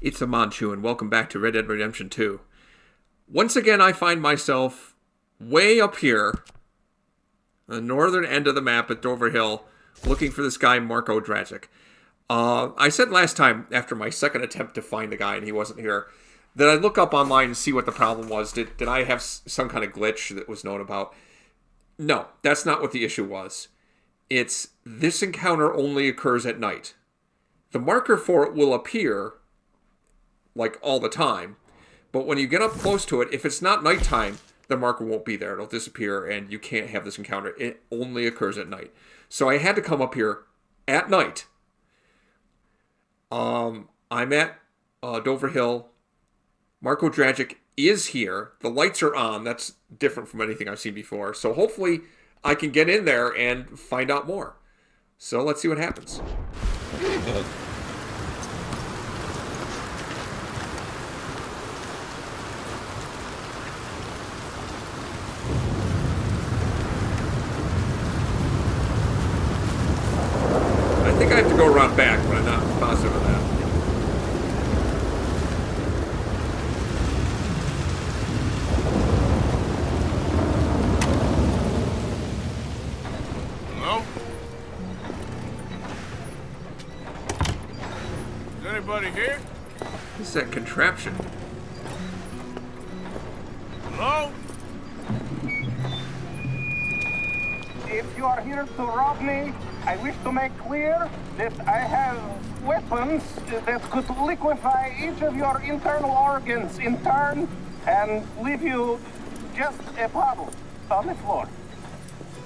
It's a Manchu, and welcome back to Red Dead Redemption 2. Once again, I find myself way up here, on the northern end of the map at Dover Hill, looking for this guy, Marko Dragic. I said last time, after my second attempt to find the guy, and he wasn't here, that I'd look up online and see what the problem was. Did I have some kind of glitch that was known about? No, that's not what the issue was. It's this encounter only occurs at night. The marker for it will appear like all the time, but when you get up close to it, if it's not nighttime, the marker won't be there. It'll disappear and you can't have this encounter. It only occurs at night. So I had to come up here at night. I'm at Dover Hill. Marko Dragic is here. The lights are on. That's different from anything I've seen before. So hopefully I can get in there and find out more. So let's see what happens. I think I have to go around back, but I'm not positive of that. Hello? Is anybody here? What's that contraption? Hello? If you are here to rob me, I wish to make clear that I have weapons that could liquefy each of your internal organs in turn and leave you just a puddle on the floor.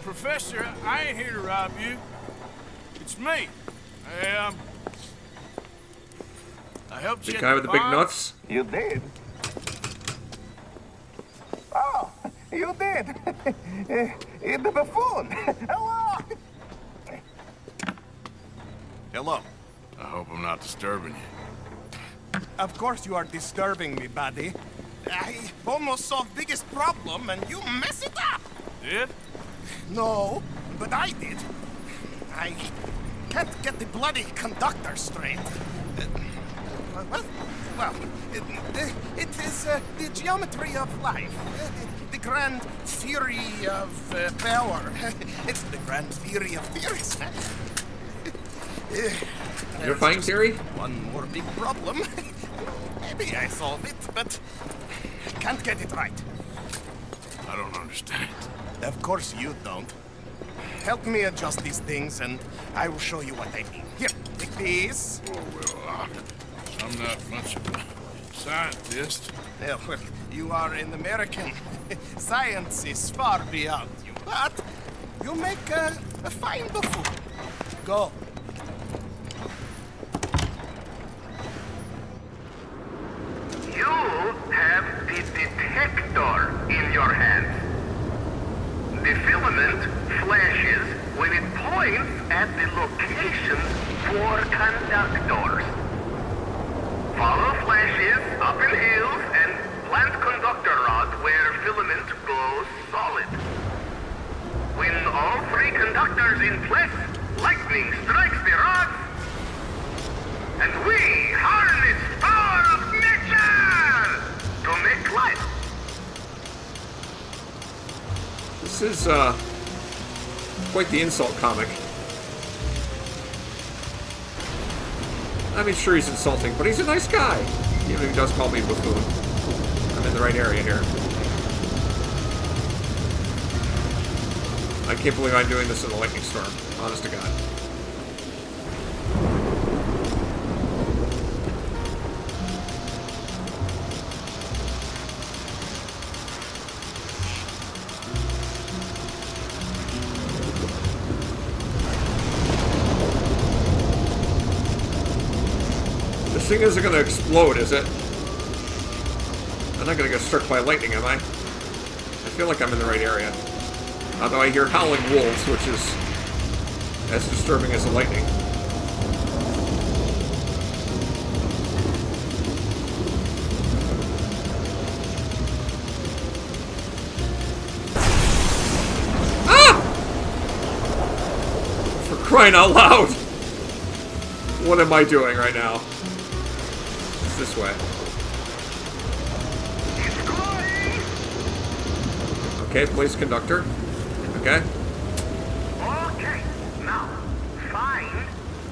Professor, I ain't here to rob you. It's me. I helped The you. guy with the big nuts? You did? Oh, you did. The buffoon. Hello. Hello. I hope I'm not disturbing you. Of course you are disturbing me, buddy. I almost solved biggest problem and you mess it up. Did? No, but I did. I can't get the bloody conductor straight. What? Well, it is the geometry of life. The grand theory of power. It's the grand theory of theories. You're fine, Terry? One more big problem. Maybe I solve it, but I can't get it right. I don't understand. Of course you don't. Help me adjust these things and I will show you what I mean. Here, take this. Oh, well, I'm not much of a scientist. Yeah, well, you are an American. Science is far beyond you, but you make a fine buffoon. Go. You have the detector in your hand. The filament flashes when it points at the location for conductors. Follow flashes up in hills and plant conductor rod where filament goes solid. When all three conductors in place, lightning strikes the rods, and we harness power of nature to make life. This is, quite the insult comic. I mean, sure, he's insulting, but he's a nice guy. Even if he does call me buffoon. I'm in the right area here. I can't believe I'm doing this in a lightning storm. Honest to God. This thing isn't going to explode, is it? I'm not going to get struck by lightning, am I? I feel like I'm in the right area. Although I hear howling wolves, which is as disturbing as the lightning. Ah! For crying out loud! What am I doing right now? It's this way. Okay, police conductor. Okay. Okay, now find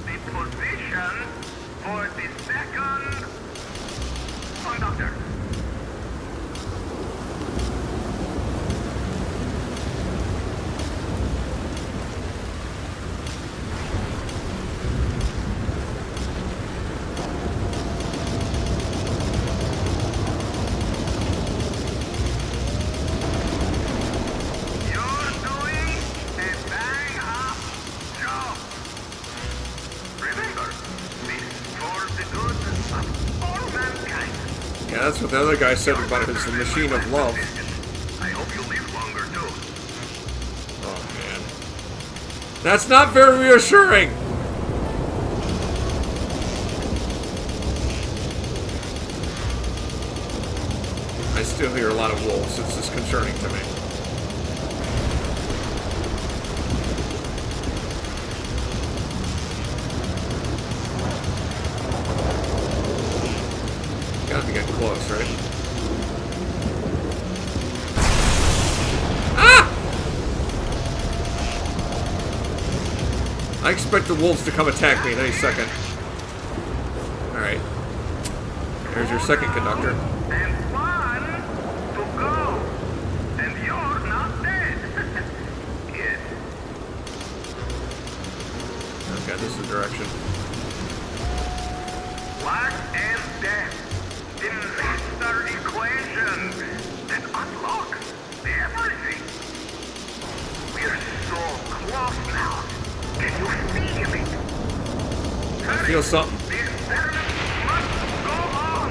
the position for the second conductor. You're doing a bang-up job. Remember, this is for the good of all mankind. Yeah, that's what the other guy said about his machine of love. I hope you live longer too. Oh, man. That's not very reassuring! I still hear a lot of wolves. It's disconcerting to me. Gotta be getting close, right? Ah! I expect the wolves to come attack me in any second. Alright. There's your second conductor. And one to go. And you're not dead. Yes. Okay, this is the direction. Life and death. The master equation that unlocks everything. We're so close now. Can you feel it? I feel something. The experiment must go on.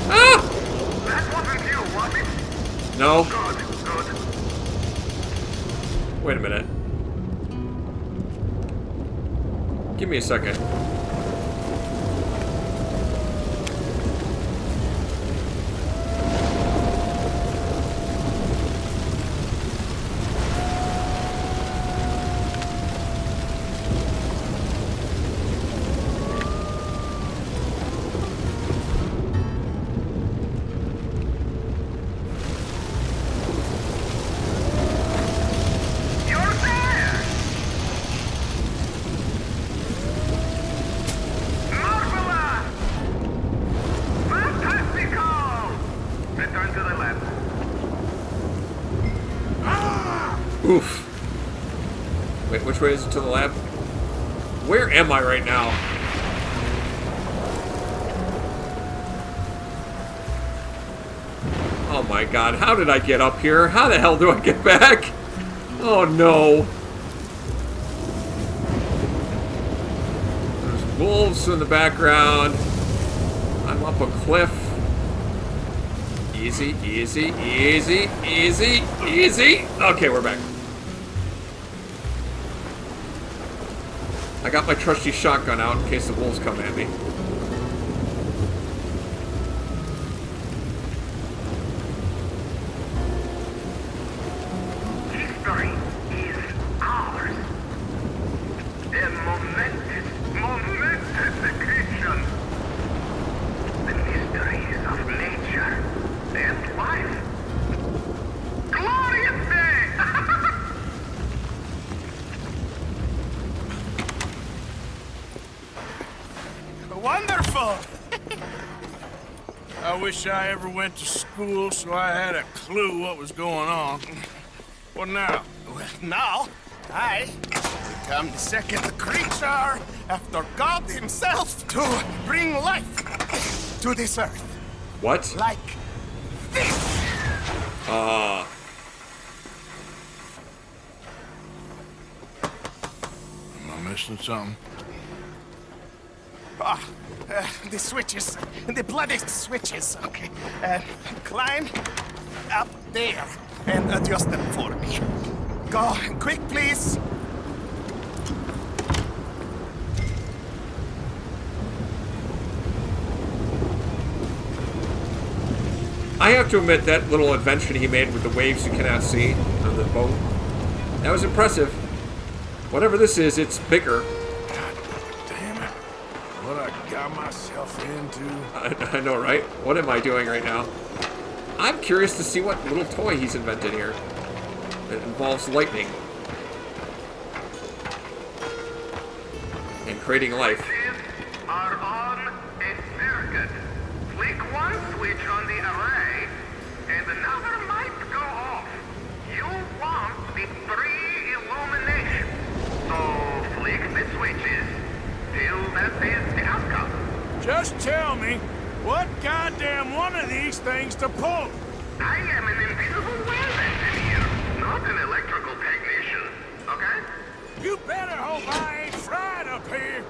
Ah! That wasn't you, was it? No. Good, good. Wait a minute. Give me a second. You're there! Marvelous! Fantastical! Return to the lab. Oof. Wait, which way is it to the lab? Where am I right now? Oh my god, how did I get up here? How the hell do I get back? Oh no. There's wolves in the background. I'm up a cliff. Easy, easy, easy, easy, easy. Okay, we're back. I got my trusty shotgun out in case the wolves come at me. History is ours. A momentous occasion. The mysteries of nature and life. Glorious day! Wonderful! I wish I ever went to school so I had a clue what was going on. What now? Well, now, I become the second creature after God himself to bring life to this earth. What? Like this. Am I missing something? The switches. The bloody switches. Okay. Climb up there and adjust them for me. Go quick, please. I have to admit that little invention he made with the waves you cannot see on the boat That was impressive. Whatever this is, it's bigger. God damn it. What I got myself into. I know, right? What am I doing right now? I'm curious to see what little toy he's invented here. It involves lightning. And creating life. Are on a circuit. Flick one switch on the array, and another might go off. You want the free illumination. So flick the switches till that is the outcome. Just tell me, what goddamn one of these things to pull? I am an invisible web engineer, not an electrical technician. Okay? You better hope I ain't fried up here.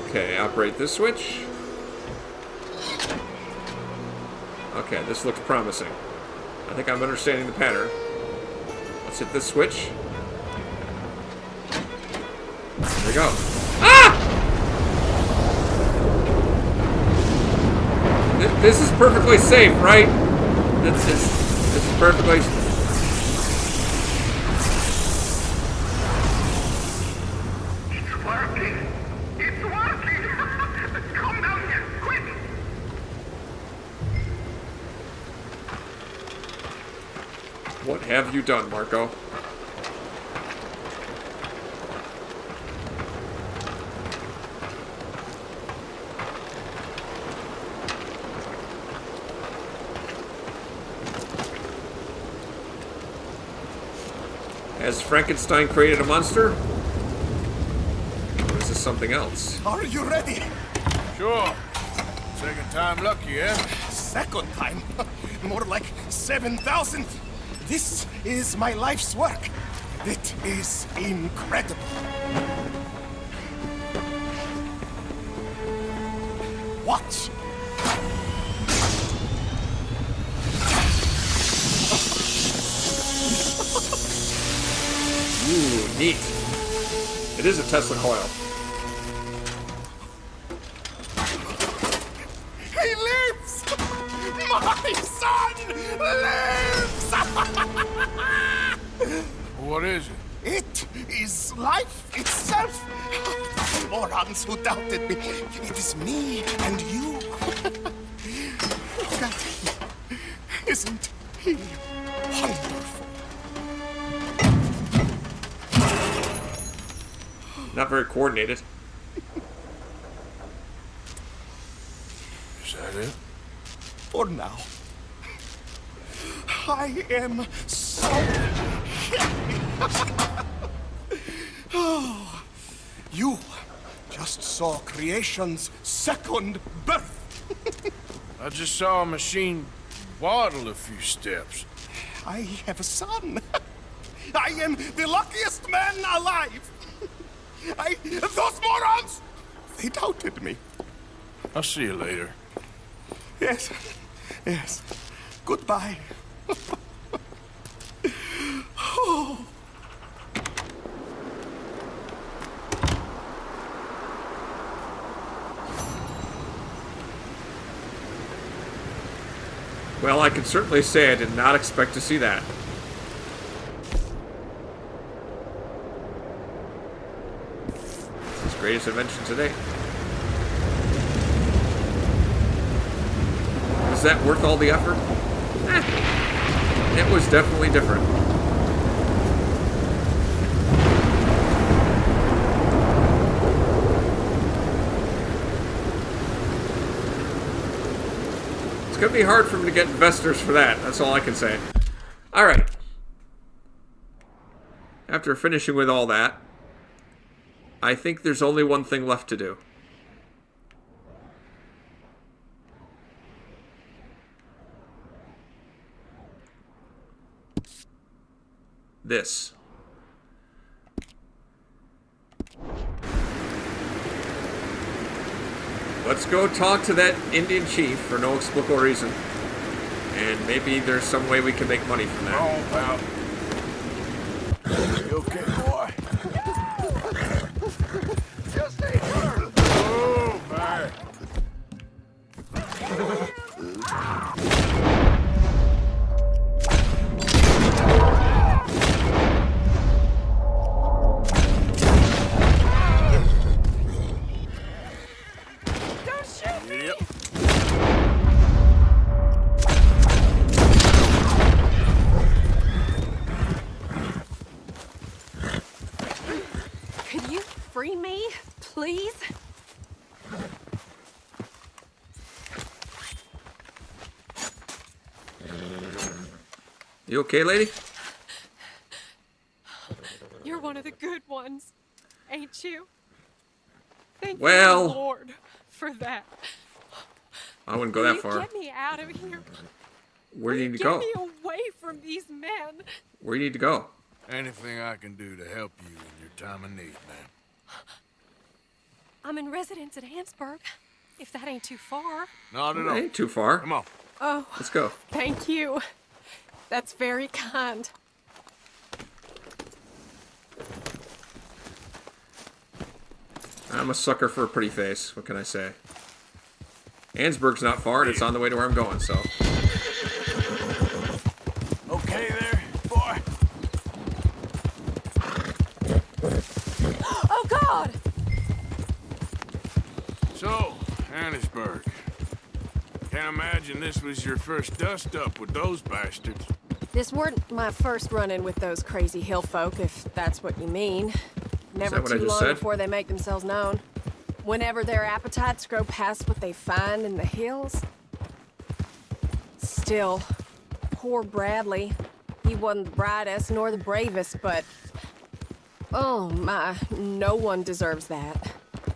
Okay, operate this switch. Okay, this looks promising. I think I'm understanding the pattern. Let's hit this switch. There we go. Ah! This is perfectly safe, right? This is perfectly... It's working. It's working. Come down here, quick. What have you done, Marco? Has Frankenstein created a monster? Or is this something else? Are you ready? Sure. Second time lucky, eh? Second time? More like 7,000. This is my life's work. It is incredible. Watch. Ooh, neat. It is a Tesla coil. He lives! My son lives! What is it? It is life itself. Morons who doubted me. It is me and you. Look at him. Isn't he wonderful? Not very coordinated. Is that it? For now. I am so happy. Oh, you just saw creation's second birth. I just saw a machine waddle a few steps. I have a son. I am the luckiest man alive. Those morons, they doubted me. I'll see you later. Yes, yes. Goodbye. Oh. Well, I can certainly say I did not expect to see that. His greatest invention today. Was that worth all the effort? It was definitely different. It's going to be hard for me to get investors for that. That's all I can say. Alright. After finishing with all that, I think there's only one thing left to do. This. Let's go talk to that Indian chief for no explicable reason. And maybe there's some way we can make money from that. Oh, pal. You okay, boy? Just a turn. Oh, man. shoot me! Yep. Could you free me, please? You okay, lady? You're one of the good ones, ain't you? Thank Well- you, Lord, for that. I wouldn't go Will that you far. Get me out of here. Where do you need to Get go? me away from these men. Where do you need to go? Anything I can do to help you in your time of need, man. I'm in residence at Hansburg, if that ain't too far. Not at all. Ain't too far. Come on. Oh, Let's go. thank you. That's very kind. I'm a sucker for a pretty face. What can I say? Ansburg's not far, and it's on the way to where I'm going, so. Okay there, boy? Oh, God! So, Hannesburg. Can't imagine this was your first dust-up with those bastards. This weren't my first run-in with those crazy hill folk, if that's what you mean. Never what I too just long said? before they make themselves known. Whenever their appetites grow past what they find in the hills. Still, poor Bradley. He wasn't the brightest nor the bravest, but... Oh my, no one deserves that.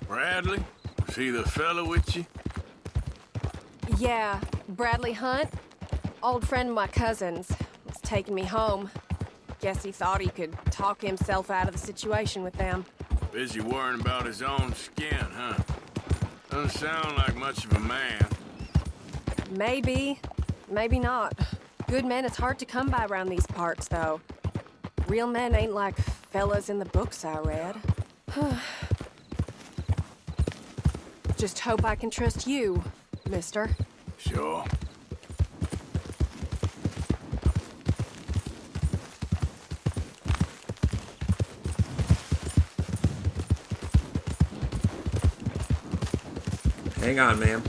Bradley? Was he the fella with you? Yeah, Bradley Hunt, old friend of my cousin's, was taking me home. Guess he thought he could talk himself out of the situation with them. Busy worrying about his own skin, huh? Doesn't sound like much of a man. Maybe, maybe not. Good men is hard to come by around these parts, though. Real men ain't like fellas in the books I read. Just hope I can trust you, mister. Sure. Hang on, ma'am.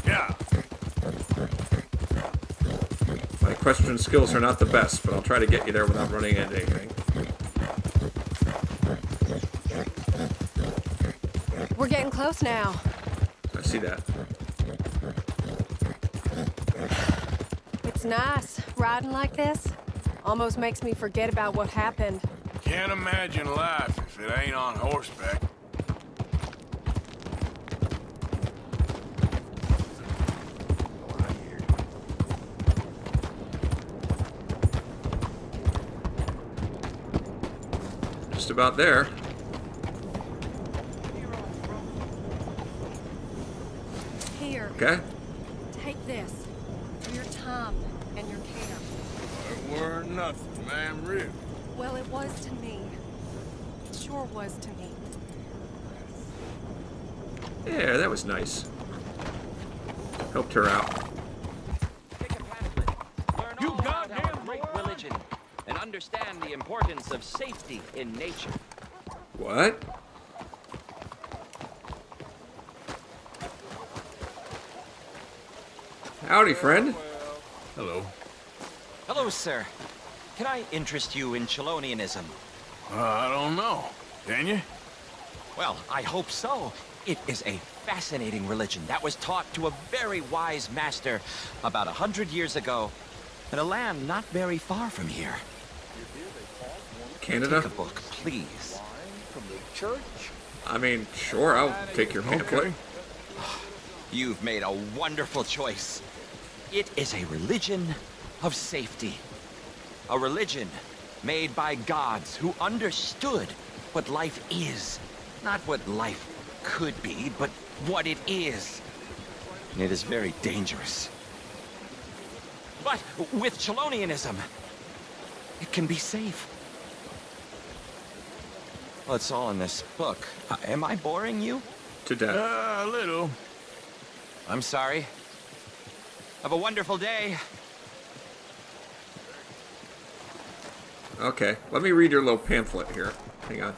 Yeah. My question skills are not the best, but I'll try to get you there without running into anything. We're getting close now. I see that. It's nice, riding like this. Almost makes me forget about what happened. Can't imagine life if it ain't on horseback. Just about there. Here, Okay? take this. For your time and your care. It weren't nothing, ma'am, really. Well, it was to me. It sure was to me. Yeah, that was nice. Helped her out. You goddamn great religion and understand the importance of safety in nature. What? Howdy, friend. Hello. Hello, sir. Can I interest you in Chelonianism? I don't know. Can you? Well, I hope so. It is a fascinating religion that was taught to a very wise master about 100 years ago in a land not very far from here. Canada? Take a book, please. I mean, sure, I'll take your pamphlet. Okay. You've made a wonderful choice. It is a religion of safety. A religion made by gods who understood what life is. Not what life could be, but what it is. And it is very dangerous. But with Chelonianism, it can be safe. Well, it's all in this book. Am I boring you? To death. A little. I'm sorry. Have a wonderful day. Okay, let me read your little pamphlet here. Hang on.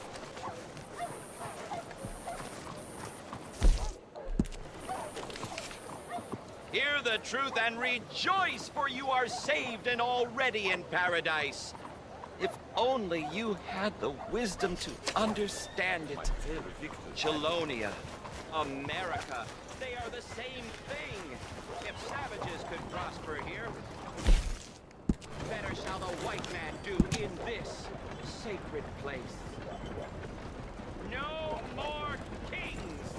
Hear the truth and rejoice, for you are saved and already in paradise. If only you had the wisdom to understand it. Chelonia, America, they are the same thing. If savages could prosper here, better shall the white man do in this sacred place. No more kings.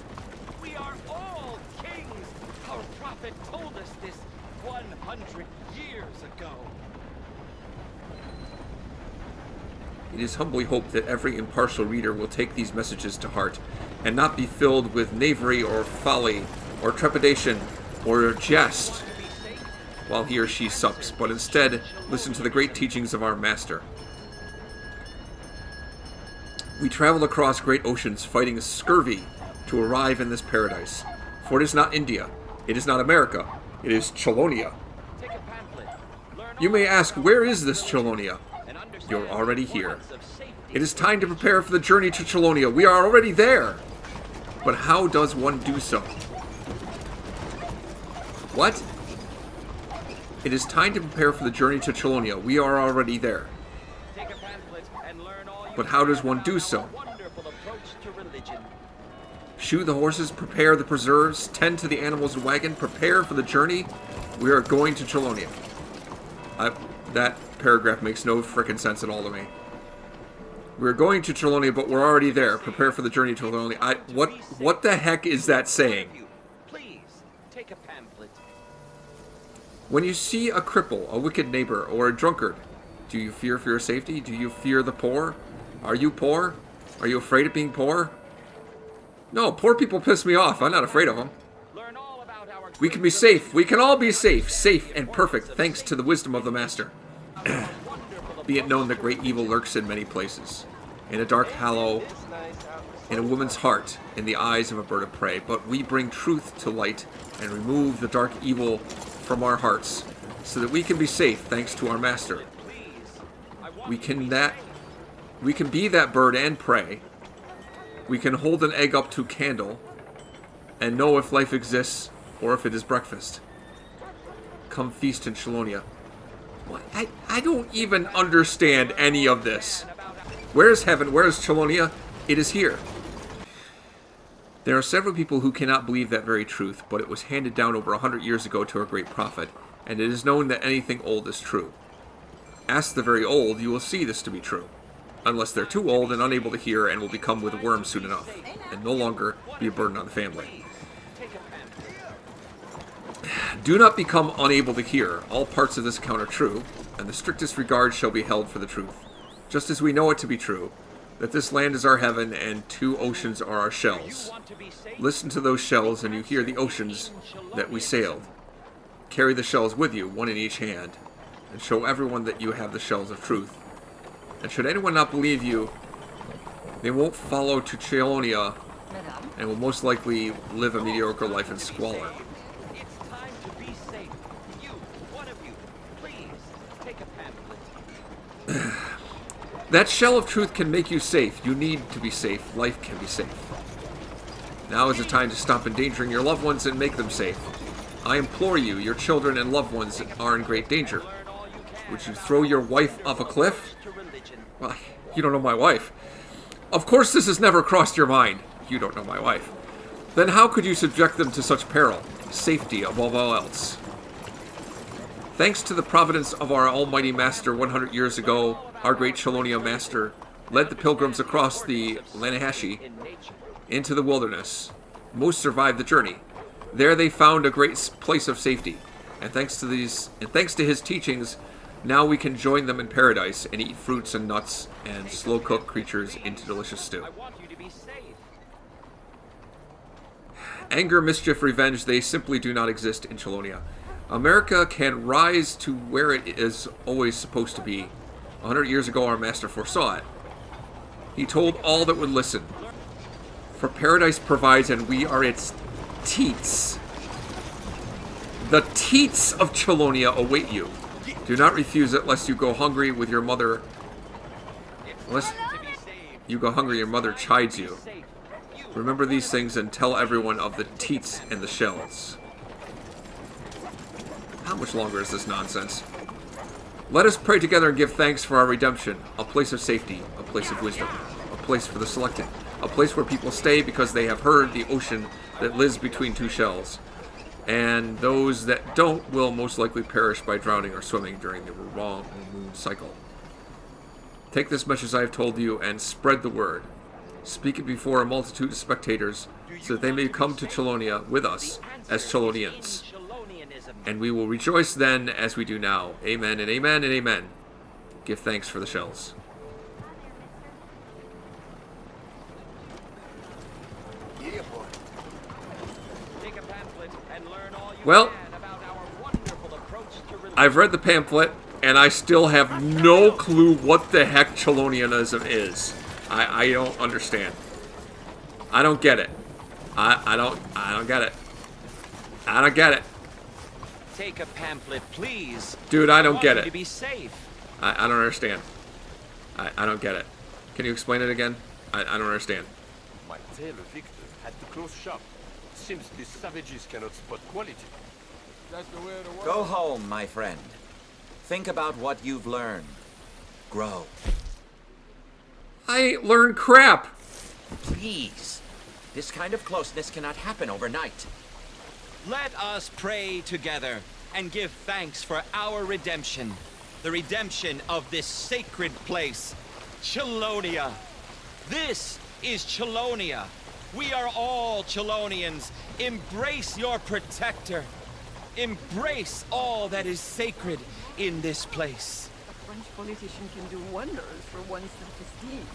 We are all kings. Our prophet told us this 100 years ago. It is humbly hoped that every impartial reader will take these messages to heart, and not be filled with knavery or folly, or trepidation, or jest, while he or she sups, but instead listen to the great teachings of our Master. We traveled across great oceans fighting scurvy to arrive in this paradise. For it is not India, it is not America, it is Chelonia. You may ask, where is this Chelonia? You're already here. It is time to prepare for the journey to Chelonia. We are already there. But how does one do so? What? It is time to prepare for the journey to Chelonia. We are already there. But how does one do so? Shoe the horses, prepare the preserves, tend to the animals and wagon, prepare for the journey. We are going to Chelonia. That paragraph makes no frickin' sense at all to me. We're going to Chelonia, but we're already there. Prepare for the journey to Chelonia. What the heck is that saying? Please take a pamphlet. When you see a cripple, a wicked neighbor, or a drunkard, do you fear for your safety? Do you fear the poor? Are you poor? Are you afraid of being poor? No, poor people piss me off. I'm not afraid of them. We can be safe. We can all be safe. Safe and perfect, thanks to the wisdom of the Master. Be it known that great evil lurks in many places. In a dark hollow, in a woman's heart, in the eyes of a bird of prey. But we bring truth to light and remove the dark evil from our hearts, so that we can be safe thanks to our Master. We can be that bird and prey. We can hold an egg up to candle and know if life exists or if it is breakfast. Come feast in Chelonia. I don't even understand any of this. Where is heaven? Where is Chelonia? It is here. There are several people who cannot believe that very truth, but it was handed down over 100 years ago to our great prophet, and it is known that anything old is true. Ask the very old, you will see this to be true. Unless they're too old and unable to hear and will become with a worm soon enough, and no longer be a burden on the family. Do not become unable to hear. All parts of this account are true, and the strictest regard shall be held for the truth. Just as we know it to be true, that this land is our heaven and 2 oceans are our shells. Listen to those shells and you hear the oceans that we sailed. Carry the shells with you, one in each hand, and show everyone that you have the shells of truth. And should anyone not believe you, they won't follow to Chelonia and will most likely live a mediocre life in squalor. That shell of truth can make you safe. You need to be safe. Life can be safe. Now is the time to stop endangering your loved ones and make them safe. I implore you, your children and loved ones are in great danger. Would you throw your wife off a cliff? Well, you don't know my wife. Of course this has never crossed your mind. You don't know my wife. Then how could you subject them to such peril? Safety above all else. Thanks to the providence of our almighty Master 100 years ago, our great Chelonia Master led the pilgrims across the Lanahashi into the wilderness. Most survived the journey. There they found a great place of safety, and thanks to his teachings, now we can join them in paradise and eat fruits and nuts and slow-cook creatures into delicious stew. Anger, mischief, revenge, they simply do not exist in Chelonia. America can rise to where it is always supposed to be. 100 years ago, our Master foresaw it. He told all that would listen. For paradise provides, and we are its teats. The teats of Chelonia await you. Do not refuse it, lest you go hungry with your mother Unless you go hungry, your mother chides you. Remember these things and tell everyone of the teats and the shells. How much longer is this nonsense? Let us pray together and give thanks for our redemption. A place of safety, a place of wisdom, a place for the selected, a place where people stay because they have heard the ocean that lives between two shells. And those that don't will most likely perish by drowning or swimming during the wrong moon cycle. Take this message I have told you and spread the word. Speak it before a multitude of spectators so that they may come to Chelonia with us as Chelonians. And we will rejoice then as we do now. Amen and amen and amen. Give thanks for the shells. Well, I've read the pamphlet, and I still have no clue what the heck Chelonianism is. I don't understand. I don't get it. I don't get it. I don't get it. Take a pamphlet, please. Dude, I don't get it. To be safe. I don't understand. I don't get it. Can you explain it again? I don't understand. My tailor Victor had to close shop. Seems these savages cannot spot quality. That's the way of the world. Go home, my friend. Think about what you've learned. Grow. I ain't learned crap. Please. This kind of closeness cannot happen overnight. Let us pray together and give thanks for our redemption. The redemption of this sacred place, Chelonia. This is Chelonia. We are all Chelonians. Embrace your protector. Embrace all that is sacred in this place. A French politician can do wonders for one's self-esteem.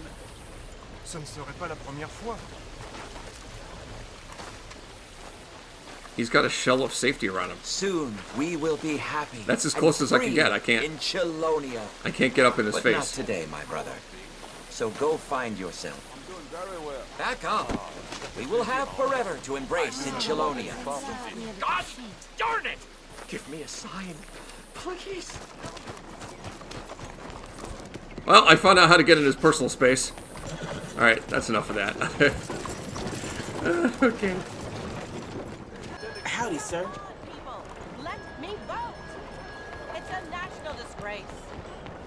Ce ne serait pas la première fois. He's got a shell of safety around him. Soon we will be happy. That's as close as I can get. I can't. In Chelonia. I can't get up in his But face. not today, my brother. So go find yourself. I'm doing very well. Back up. We will have forever to embrace in Chelonia. God darn it! Give me a sign, please. Well, I found out how to get in his personal space. Alright, that's enough of that. Okay. Howdy, sir. People, let me vote. It's a national disgrace.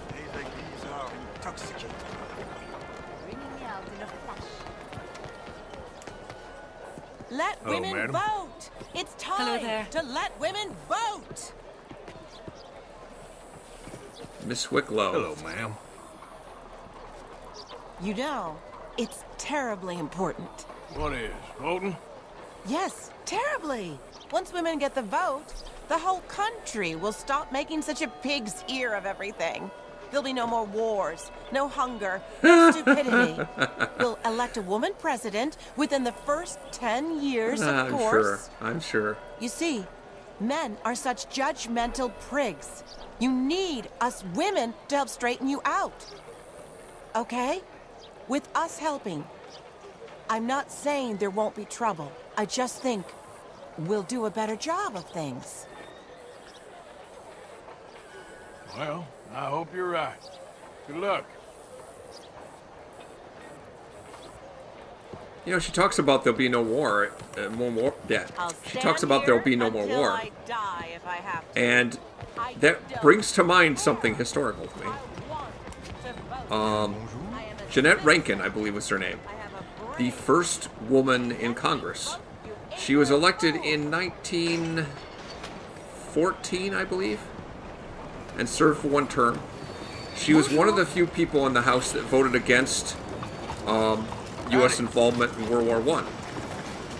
Days like these are intoxicating. Bringing me out in a flash. Let Hello, women madam. vote. It's time there. to let women vote. Miss Wicklow. Hello, ma'am. You know, it's terribly important. What is, voting? Yes, terribly. Once women get the vote, the whole country will stop making such a pig's ear of everything. There'll be no more wars, no hunger, no stupidity. We'll elect a woman president within the first 10 years, of I'm course. sure. I'm sure. You see, men are such judgmental prigs. You need us women to help straighten you out. Okay? With us helping. I'm not saying there won't be trouble. I just think we'll do a better job of things. Well, I hope you're right. Good luck. You know, she talks about there'll be no war. More war. Yeah. She talks about there'll be no more war. I die if I have to. And that brings to mind something historical to me. Jeanette Rankin, I believe was her name. The first woman in Congress. She was elected in 1914, I believe, and served for one term. She was one of the few people in the House that voted against U.S. involvement in World War I,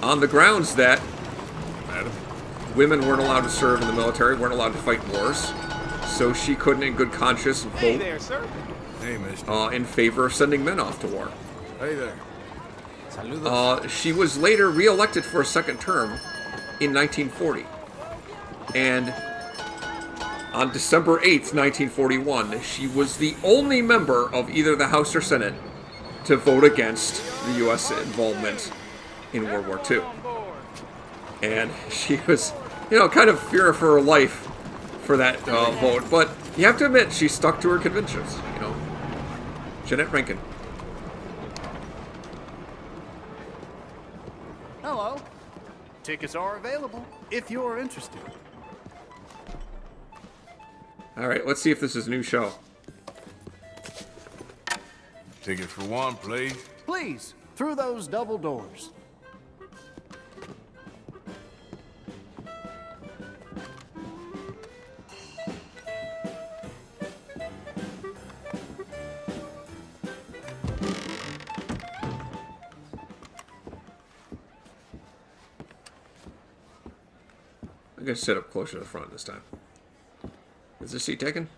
on the grounds that women weren't allowed to serve in the military, weren't allowed to fight wars, so she couldn't in good conscience vote Hey there, sir. Hey, mister. in favor of sending men off to war. Hey there. She was later re-elected for a second term in 1940. And on December 8th, 1941, she was the only member of either the House or Senate to vote against the U.S. involvement in World War II. And she was, you know, kind of fear for her life for that vote. But you have to admit, she stuck to her convictions, you know. Jeanette Rankin. Hello. Tickets are available if you're interested. All right, let's see if this is a new show. Ticket for one, please. Please, through those double doors. I'm gonna sit up closer to the front this time. Is this seat taken?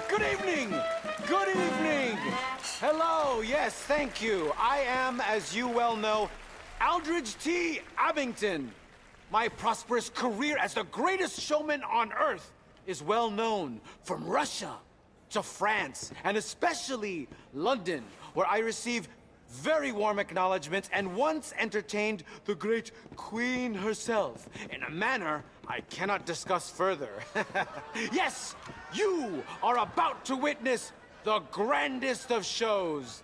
Good evening! Good evening! Hello, yes, thank you. I am, as you well know, Aldridge T. Abington. My prosperous career as the greatest showman on Earth is well known from Russia to France, and especially London, where I receive very warm acknowledgments and once entertained the great Queen herself in a manner I cannot discuss further. Yes, you are about to witness the grandest of shows.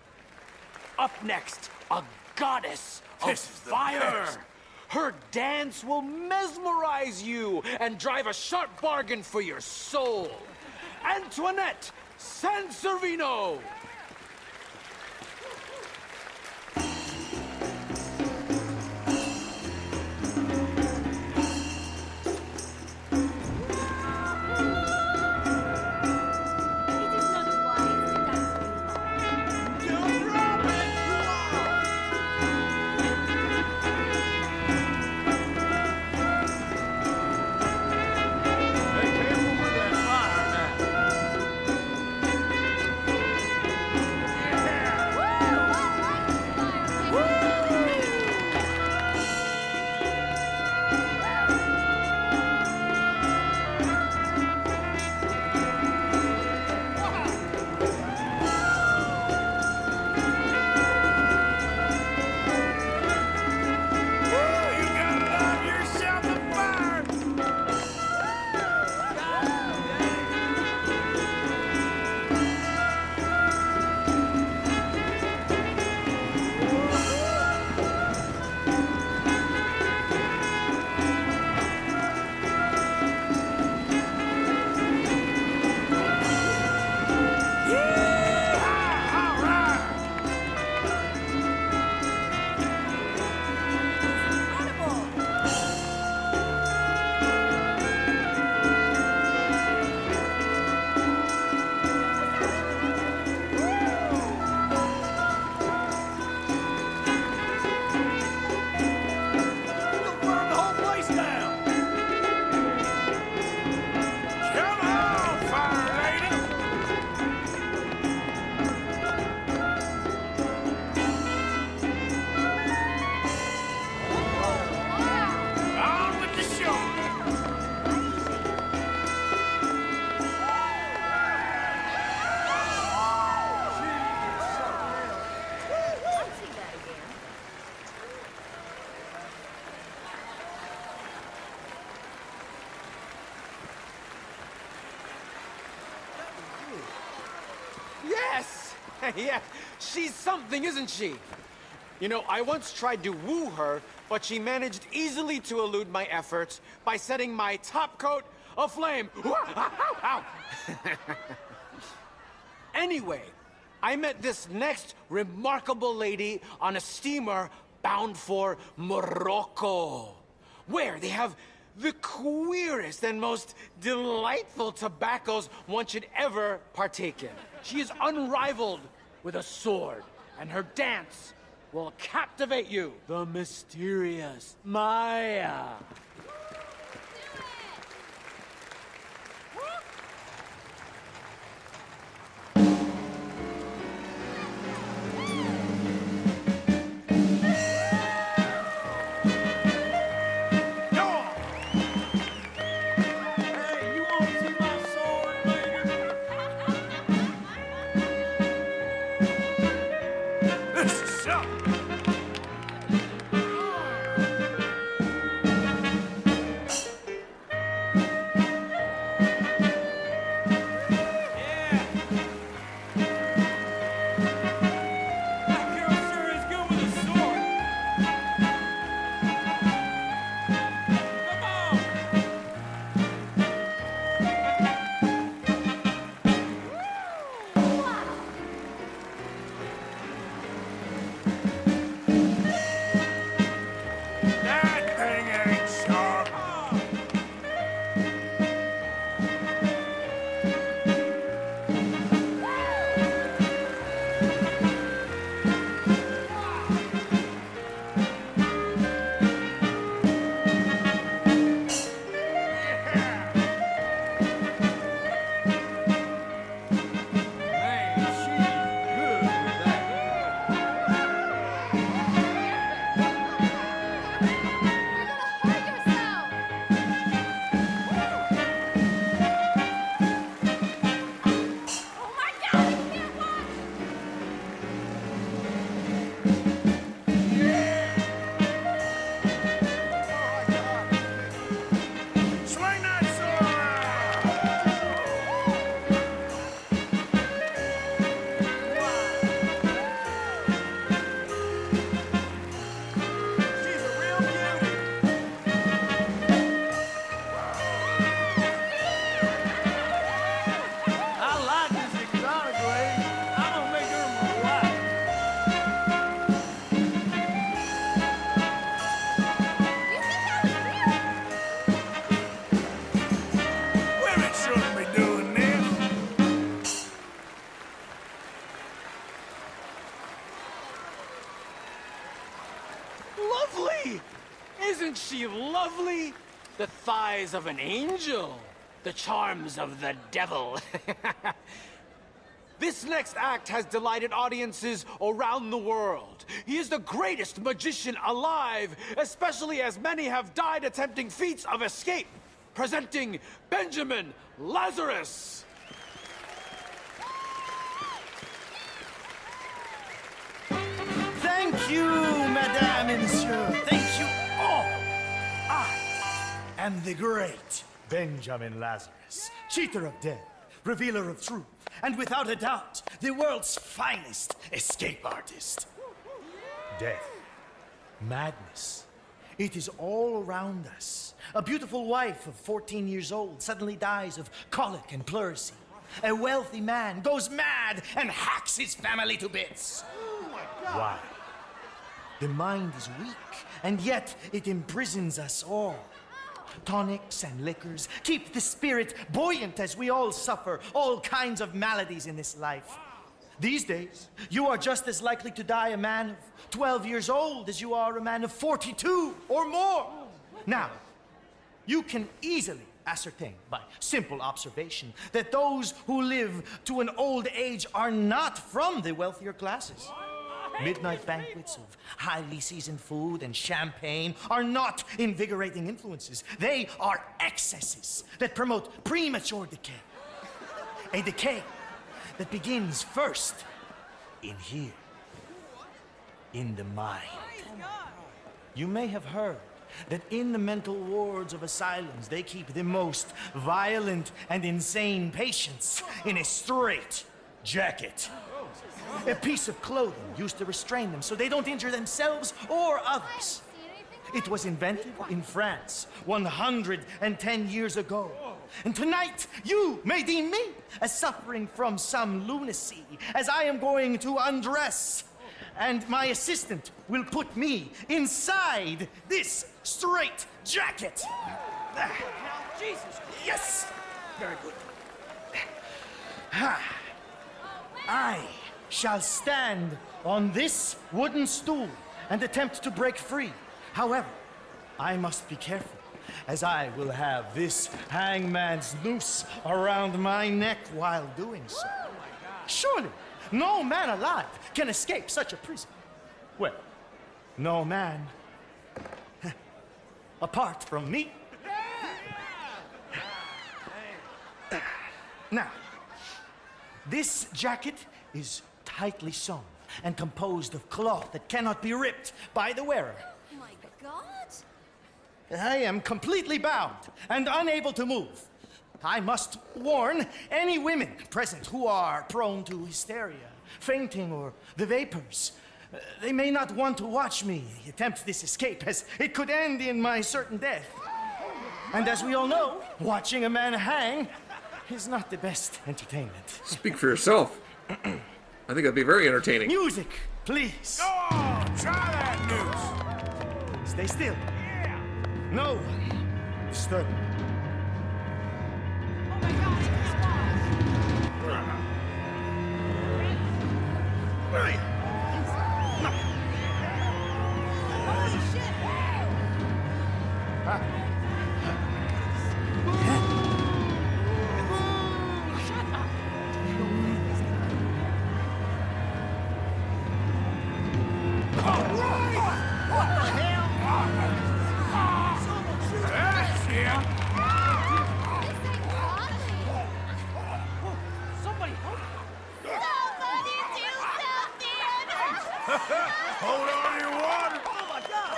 Up next, a goddess of fire. Her dance will mesmerize you and drive a sharp bargain for your soul. Antoinette Sanservino. Yes! Yeah, she's something, isn't she? You know, I once tried to woo her, but she managed easily to elude my efforts by setting my top coat aflame. Ow! Anyway, I met this next remarkable lady on a steamer bound for Morocco, where they have the queerest and most delightful tobaccos one should ever partake in. She is unrivaled with a sword, and her dance will captivate you. The mysterious Maya. eyes of an angel, the charms of the devil. This next act has delighted audiences around the world. He is the greatest magician alive, especially as many have died attempting feats of escape. Presenting Benjamin Lazarus. Thank you, Madame and Monsieur. Thank you all. I am the great Benjamin Lazarus, cheater of death, revealer of truth, and without a doubt, the world's finest escape artist. Death, madness, it is all around us. A beautiful wife of 14 years old suddenly dies of colic and pleurisy. A wealthy man goes mad and hacks his family to bits. Why? The mind is weak, and yet it imprisons us all. Tonics and liquors keep the spirit buoyant as we all suffer all kinds of maladies in this life. These days, you are just as likely to die a man of 12 years old as you are a man of 42 or more. Now, you can easily ascertain by simple observation that those who live to an old age are not from the wealthier classes. Midnight banquets of highly seasoned food and champagne are not invigorating influences. They are excesses that promote premature decay. A decay that begins first in here, in the mind. You may have heard that in the mental wards of asylums, they keep the most violent and insane patients in a straight jacket. A piece of clothing used to restrain them so they don't injure themselves or others. It was invented in France 110 years ago. And tonight, you may deem me as suffering from some lunacy, as I am going to undress. And my assistant will put me inside this straight jacket. Jesus. Yes! Very good. I shall stand on this wooden stool and attempt to break free. However, I must be careful, as I will have this hangman's noose around my neck while doing so. Oh my God. Surely, no man alive can escape such a prison. Well, no man apart from me. Now, this jacket is tightly sewn and composed of cloth that cannot be ripped by the wearer. My God! I am completely bound and unable to move. I must warn any women present who are prone to hysteria, fainting, or the vapors. They may not want to watch me attempt this escape, as it could end in my certain death. And as we all know, watching a man hang is not the best entertainment. Speak for yourself. I think that'd be very entertaining. Music, please. Oh, try that news. Stay still. Yeah. No one disturb me. Oh my God, Where are you? holy shit! Shut up! Somebody help! Hold on to your water. Oh my God!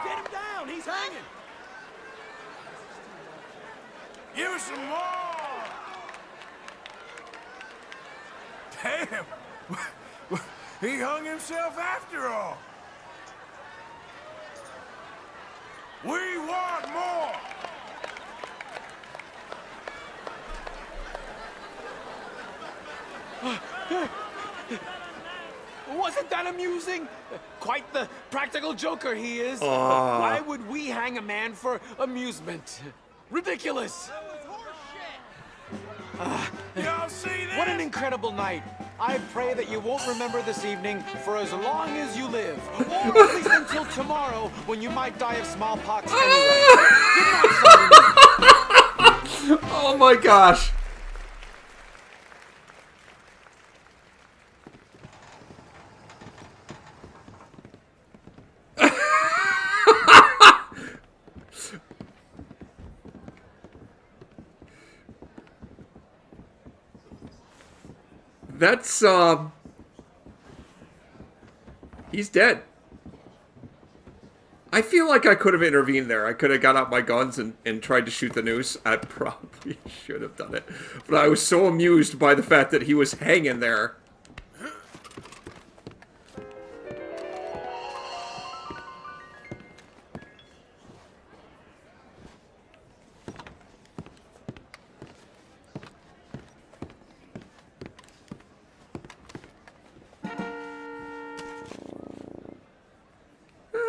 Get him down! He's hanging! Give us some more. Damn. He hung himself after all. We want more. Wasn't that amusing? Quite the practical joker he is. Why would we hang a man for amusement? Ridiculous! Y'all see that? What an incredible night. I pray that you won't remember this evening for as long as you live. Or at least until tomorrow, when you might die of smallpox anyway. Good night, Solomon. Oh my gosh. That's, he's dead. I feel like I could have intervened there. I could have got out my guns and tried to shoot the noose. I probably should have done it. But I was so amused by the fact that he was hanging there.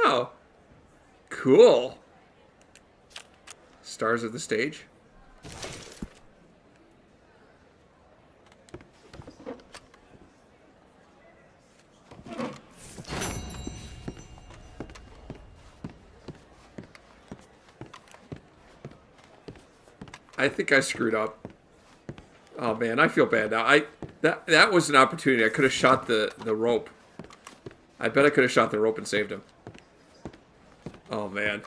Oh. Cool. Stars of the stage. I think I screwed up. Oh man, I feel bad now. That was an opportunity. I could have shot the rope. I bet I could have shot the rope and saved him. Oh man.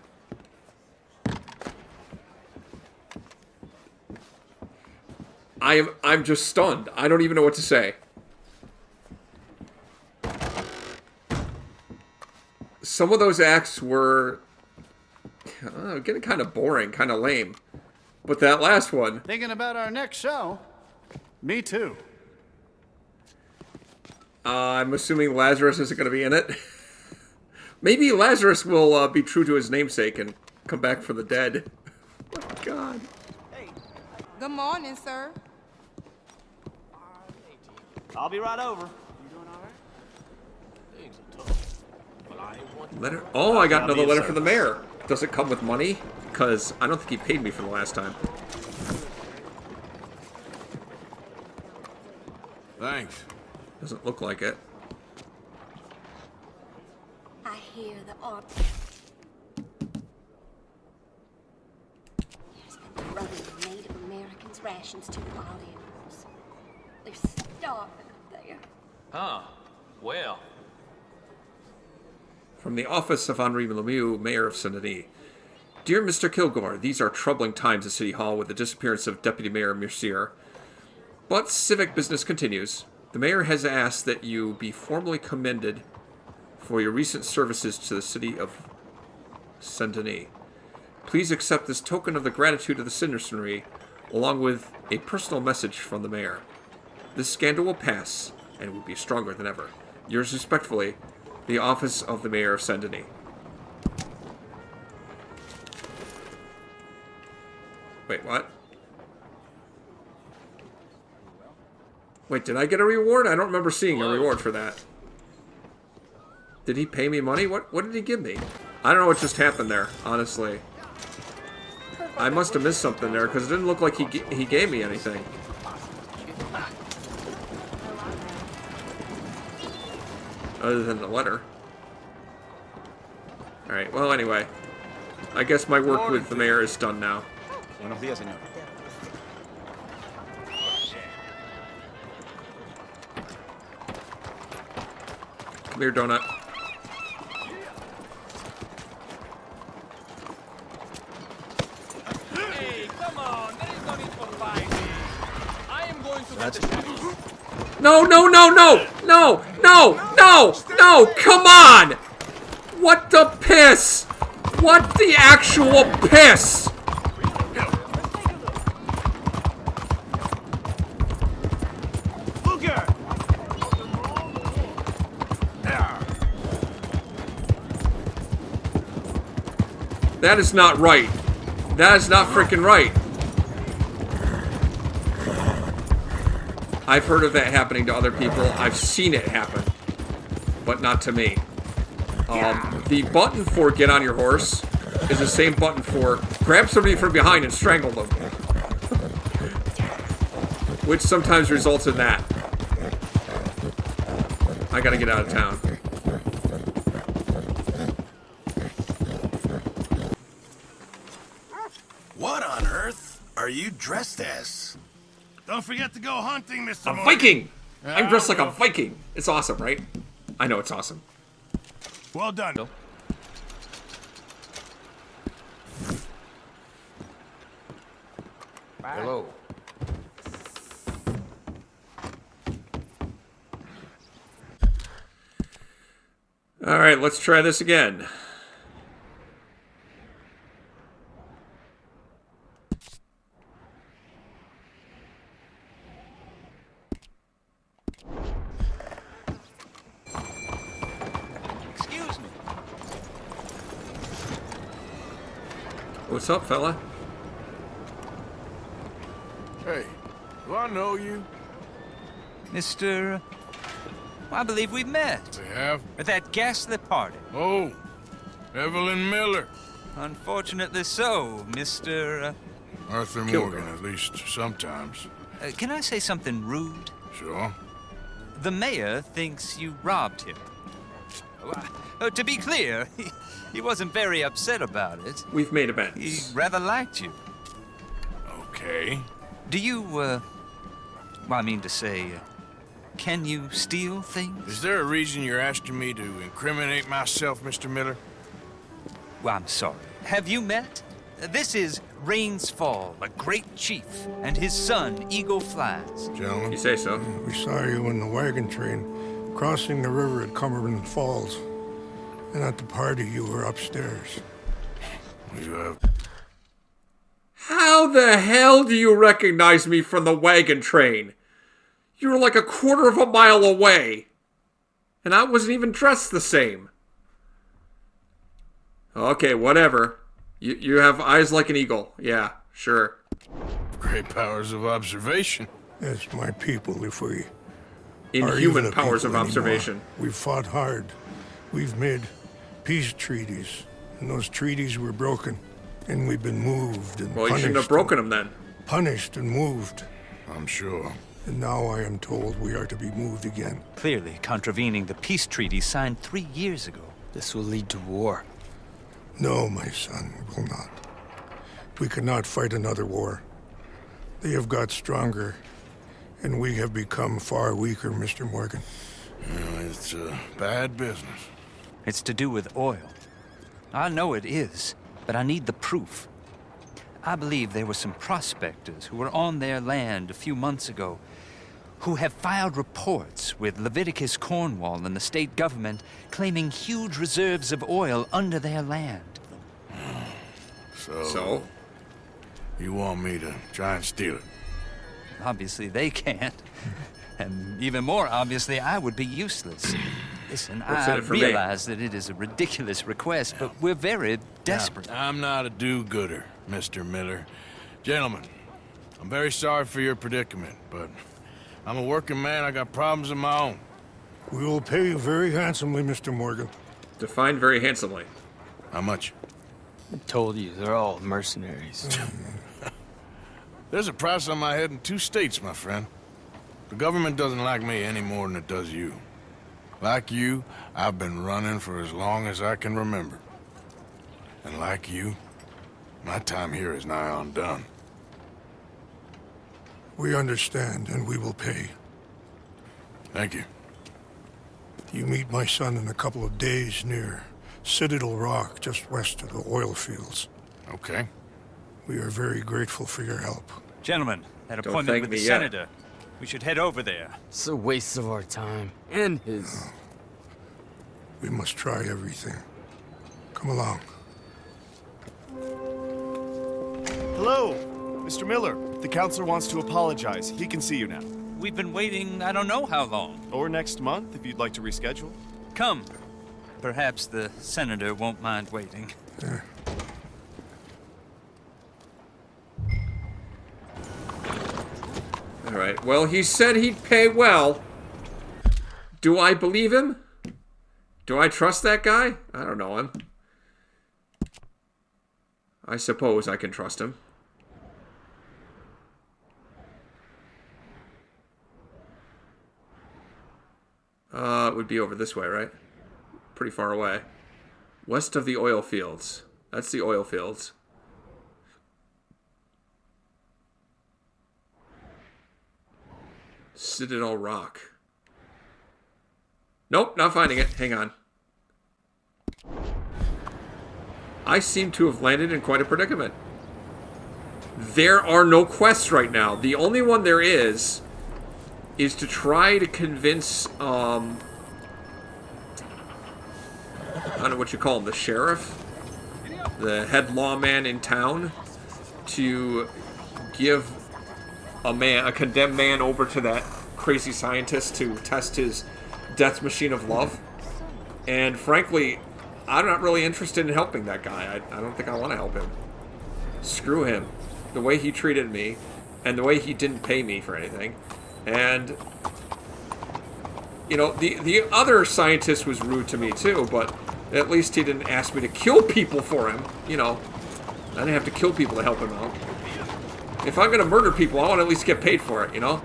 I'm just stunned. I don't even know what to say. Some of those acts were getting kind of boring, kind of lame. But that last one... Thinking about our next show? Me too. I'm assuming Lazarus isn't going to be in it. Maybe Lazarus will be true to his namesake and come back from the dead. Oh, my God. Good morning, sir. I'll be right over. You doing all right? Things are tough. But I ain't want to... Letter? Oh, I got another letter from the mayor. Does it come with money? Because I don't think he paid me for the last time. Thanks. Doesn't look like it. I hear the art. There's been running Native Americans' rations to the wild animals. They're starving up there. Huh. Well. From the office of Henri Lemieux, Mayor of Saint-Denis. Dear Mr. Kilgore, these are troubling times at City Hall with the disappearance of Deputy Mayor Mercier. But civic business continues. The mayor has asked that you be formally commended for your recent services to the city of Saint-Denis. Please accept this token of the gratitude of the citizenry, along with a personal message from the mayor. This scandal will pass, and will be stronger than ever. Yours respectfully, the office of the mayor of Saint-Denis. Wait, what? Wait, did I get a reward? I don't remember seeing a reward for that. Did he pay me money? What did he give me? I don't know what just happened there, honestly. I must have missed something there, because it didn't look like he gave me anything. Other than the letter. Alright, well anyway. I guess my work with the mayor is done now. Buenos días, señor. Come here, donut. Hey, come on. There is no need for fighting. I am going to get the... No, no, no, no! No! No! No! No! Come on! What the piss? What the actual piss? That is not right. That is not freaking right. I've heard of that happening to other people. I've seen it happen. But not to me. The button for get on your horse is the same button for grab somebody from behind and strangle them. Which sometimes results in that. I gotta get out of town. What on earth are you dressed as? Don't forget to go hunting, Mr. A Viking! I'm dressed like a Viking. It's awesome, right? I know it's awesome. Well done. Hello. Alright, let's try this again. Excuse me. What's up, fella? Hey, do I know you? Mr. I believe we've met. We have? At that ghastly party. Oh, Evelyn Miller. Unfortunately so, Mr. Arthur Morgan, at least sometimes. Can I say something rude? Sure. The mayor thinks you robbed him. To be clear, he wasn't very upset about it. We've made amends. He rather liked you. Okay. Do you, well, I mean to say, can you steal things? Is there a reason you're asking me to incriminate myself, Mr. Miller? Well, I'm sorry. Have you met? This is Rains Fall, a great chief, and his son, Eagle Flies. Gentlemen? You say so. We saw you in the wagon train, crossing the river at Cumberland Falls. And at the party, you were upstairs. You have... How the hell do you recognize me from the wagon train? You were like a quarter of a mile away. And I wasn't even dressed the same. Okay, whatever. You have eyes like an eagle. Yeah, sure. Great powers of observation. Yes, my people, if we... Inhuman powers of observation. Anymore. We've fought hard. We've made peace treaties. And those treaties were broken. And we've been moved and well, punished. You shouldn't have broken them then. Punished and moved. I'm sure. And now I am told we are to be moved again. Clearly contravening the peace treaty signed 3 years ago. This will lead to war. No, my son, it will not. We cannot fight another war. They have got stronger, and we have become far weaker, Mr. Morgan. It's bad business. It's to do with oil. I know it is, but I need the proof. I believe there were some prospectors who were on their land a few months ago who have filed reports with Leviticus Cornwall and the state government claiming huge reserves of oil under their land. So? You want me to try and steal it? Obviously they can't. And even more obviously, I would be useless. Listen, I realize that it is a ridiculous request, but we're very desperate. Now, I'm not a do-gooder, Mr. Miller. Gentlemen, I'm very sorry for your predicament, but I'm a working man. I got problems of my own. We will pay you very handsomely, Mr. Morgan. Defined very handsomely. How much? I told you, they're all mercenaries. There's a price on my head in 2 states, my friend. The government doesn't like me any more than it does you. Like you, I've been running for as long as I can remember. And like you, my time here is nigh on done. We understand, and we will pay. Thank you. You meet my son in a couple of days near Citadel Rock, just west of the oil fields. Okay. We are very grateful for your help. Gentlemen, that appointment with the senator. We should head over there. It's a waste of our time. And his. We must try everything. Come along. Hello, Mr. Miller. The counselor wants to apologize. He can see you now. We've been waiting I don't know how long. Or next month, if you'd like to reschedule. Come. Perhaps the senator won't mind waiting. Yeah. All right. Well, he said he'd pay well. Do I believe him? Do I trust that guy? I don't know him. I suppose I can trust him. it would be over this way, right? Pretty far away. West of the oil fields. That's the oil fields. Citadel Rock. Nope, not finding it. Hang on. I seem to have landed in quite a predicament. There are no quests right now. The only one there is to try to convince, I don't know what you call him, the sheriff? The head lawman in town, to give a condemned man over to that crazy scientist to test his death machine of love. And frankly, I'm not really interested in helping that guy. I don't think I want to help him. Screw him. The way he treated me, and the way he didn't pay me for anything. And, you know, the other scientist was rude to me too, but at least he didn't ask me to kill people for him. You know, I didn't have to kill people to help him out. If I'm going to murder people, I want to at least get paid for it, you know?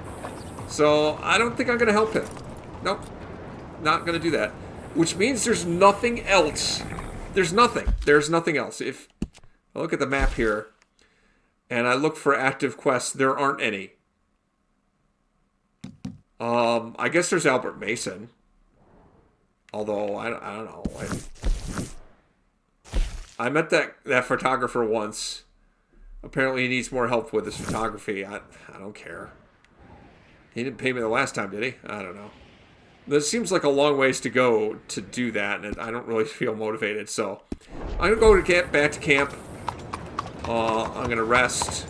So, I don't think I'm going to help him. Nope. Not going to do that. Which means there's nothing else. There's nothing. There's nothing else. If I look at the map here, and I look for active quests, there aren't any. I guess there's Albert Mason. Although, I don't know. I met that photographer once. Apparently he needs more help with his photography. I don't care. He didn't pay me the last time, did he? I don't know. This seems like a long ways to go to do that, and I don't really feel motivated. So I'm going to go back to camp. I'm going to rest.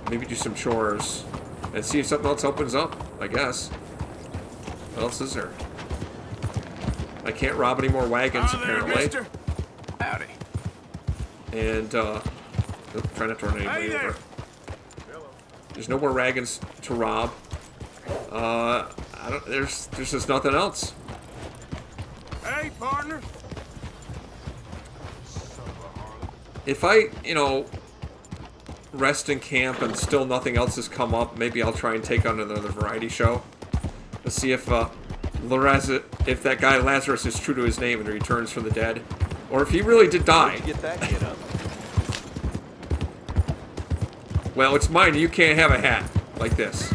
Maybe do some chores. And see if something else opens up, I guess. What else is there? I can't rob any more wagons, apparently. Mister. Howdy. And, try not to run anybody over. There's no more wagons to rob. There's just nothing else. Hey, partner. If I, rest in camp and still nothing else has come up, maybe I'll try and take on another variety show. Let's see if if that guy Lazarus is true to his name and returns from the dead, or if he really did die. Get that kid up. Well, it's mine. You can't have a hat like this.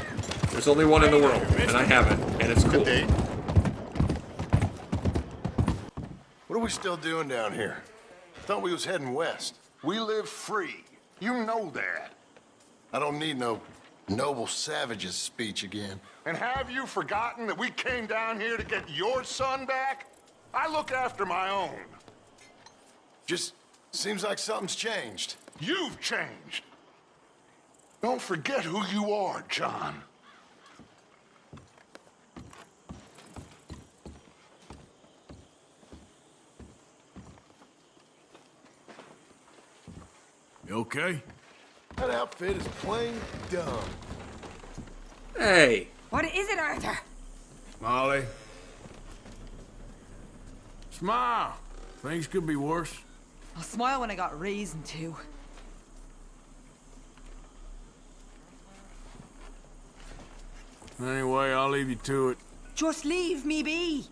There's only one in the world, and I have it, and it's cool. What are we still doing down here? Thought we was heading west. We live free. You know that. I don't need no noble savages speech again. And have you forgotten that we came down here to get your son back? I look after my own. Just seems like something's changed. You've changed. Don't forget who you are, John. You okay? That outfit is plain dumb. Hey. What is it, Arthur? Molly. Smile. Things could be worse. I'll smile when I got reason to. Anyway, I'll leave you to it. Just leave me be.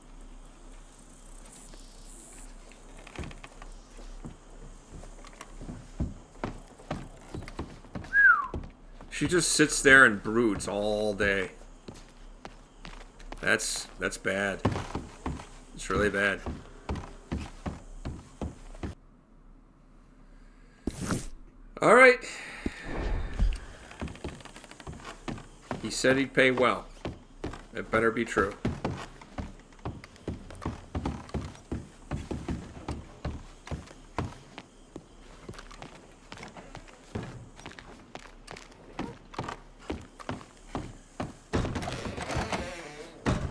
She just sits there and broods all day. That's bad. It's really bad. All right. He said he'd pay well. It better be true.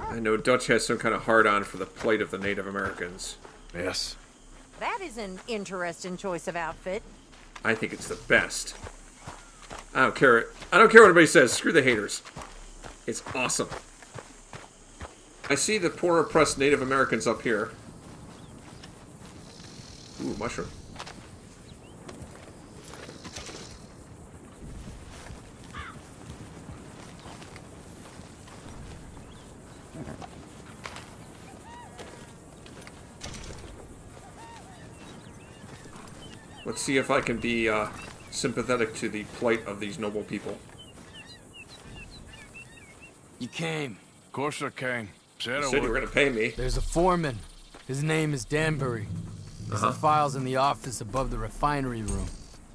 I know Dutch has some kind of hard-on for the plight of the Native Americans. Yes. That is an interesting choice of outfit. I think it's the best. I don't care what anybody says. Screw the haters. It's awesome. I see the poor oppressed Native Americans up here. Ooh, mushroom. Let's see if I can be sympathetic to the plight of these noble people. You came. Of course I came. You said you were gonna pay me. There's a foreman. His name is Danbury. There's the files in the office above the refinery room.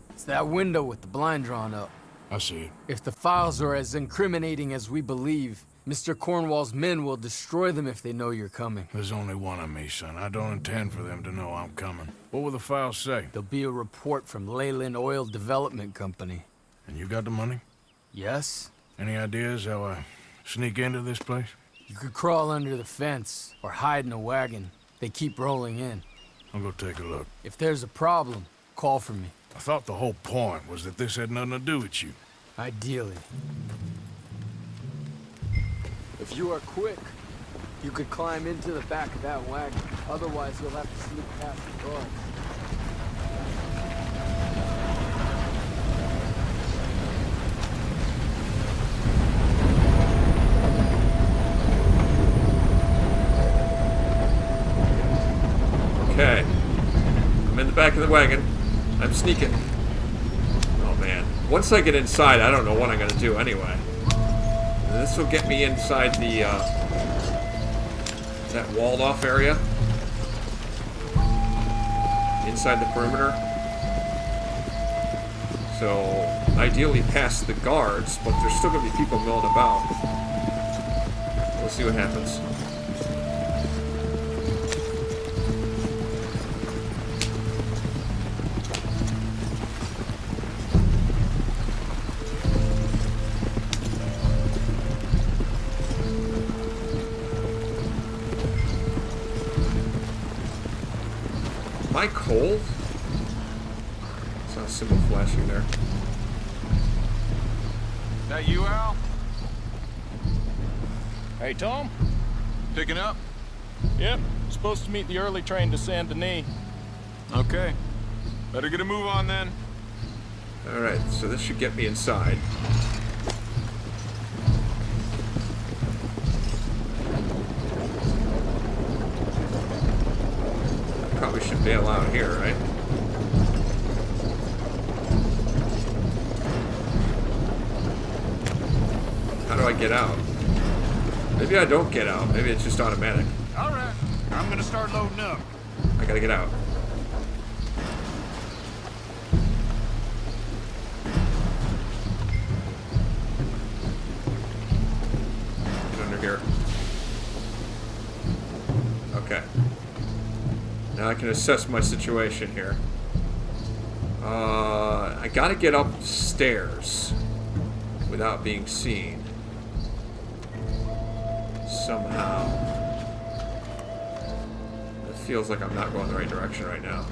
It's that window with the blind drawn up. I see it. If the files are as incriminating as we believe, Mr. Cornwall's men will destroy them if they know you're coming. There's only one of me, son. I don't intend for them to know I'm coming. What will the files say? There'll be a report from Leyland Oil Development Company. And you got the money? Yes. Any ideas how I sneak into this place? You could crawl under the fence or hide in a wagon. They keep rolling in. I'll go take a look. If there's a problem, call for me. I thought the whole point was that this had nothing to do with you. Ideally. If you are quick, you could climb into the back of that wagon. Otherwise, you'll have to sneak past the guards. Okay. I'm in the back of the wagon. I'm sneaking. Oh man. Once I get inside, I don't know what I'm gonna do anyway. This will get me inside the that walled off area. Inside the perimeter. So ideally past the guards, but there's still gonna be people milling about. We'll see what happens. Am I cold? Saw a symbol flashing there. That you, Al? Hey, Tom? Picking up? Yep. Supposed to meet the early train to Saint Denis. Okay. Better get a move on then. Alright, so this should get me inside. Probably should bail out here, right? How do I get out? Maybe I don't get out. Maybe it's just automatic. Alright. I'm gonna start loading up. I gotta get out. Get under here. Okay. Now I can assess my situation here. I gotta get upstairs without being seen. Somehow. It feels like I'm not going the right direction right now.